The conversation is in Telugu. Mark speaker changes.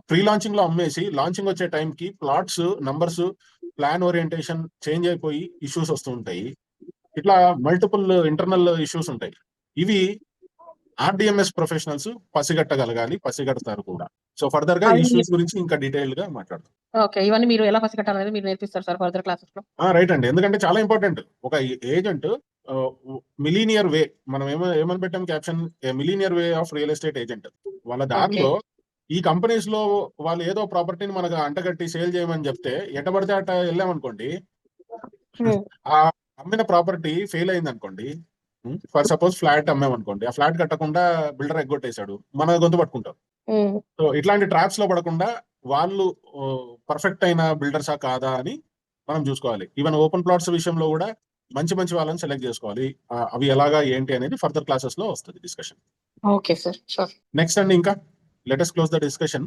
Speaker 1: ప్రీ లాంచింగ్ లో అమ్మేసి లాంచింగ్ వచ్చే టైంకి plots numbers plan orientation change అయిపోయి ఇష్యూస్ వస్తూ ఉంటాయి. ఇట్లా మల్టిపుల్ ఇంటర్నల్ ఇష్యూస్ ఉంటాయి. ఇవి ఆర్డిఎంఎస్ ప్రొఫెషనల్స్ పసిగట్టగలగాలి, పసిగడతారు కూడా. సో ఫర్దర్ గా
Speaker 2: అవి
Speaker 1: ఇష్యూస్ గురించి ఇంకా డీటెయిల్ గా మాట్లాడతాం.
Speaker 2: ఓకే. ఇవన్నీ మీరు ఎలా పసిగట్టాలనేది మీరు నేర్పిస్తారు సార్ ఫర్దర్ క్లాసెస్ లో?
Speaker 1: రైట్ అండి, ఎందుకంటే చాలా ఇంపార్టెంట్. ఒక ఏజెంట్ మిలీనియర్ వే, మనం ఏమని పెట్టాం caption, millionaire way of real estate agent. వాళ్ళ
Speaker 2: ఓకే.
Speaker 1: దారిలో ఈ కంపెనీస్ లో వాళ్ళు ఏదో ప్రాపర్టీని మనకు అంటగట్టి సేల్ చేయమని చెప్తే ఎట్టబడితే అట్ట వెళ్ళామనుకోండి,
Speaker 2: హ్మ్.
Speaker 1: ఆ అమ్మిన ప్రాపర్టీ ఫెయిల్ అయింది అనుకోండి, ఫర్ సపోజ్ ఫ్లాట్ అమ్మామనుకోండి, ఆ ఫ్లాట్ కట్టకుండా బిల్డర్ ఎగ్గొట్టేశాడు, మన గొంతు పట్టుకుంటారు.
Speaker 2: హ్మ్.
Speaker 1: సో ఇట్లాంటి ట్రాప్స్ లో పడకుండా వాళ్ళు పర్ఫెక్ట్ అయిన బిల్డర్సా కాదా అని మనం చూసుకోవాలి. ఈవెన్ ఓపెన్ ప్లాట్స్ విషయంలో కూడా మంచి మంచి వాళ్ళని సెలెక్ట్ చేసుకోవాలి. అవి ఎలాగా ఏంటి అనేది ఫర్దర్ క్లాసెస్ లో వస్తుంది discussion.
Speaker 2: Okay sir. Sure.
Speaker 1: Next అండి, ఇంకా let us close the discussion.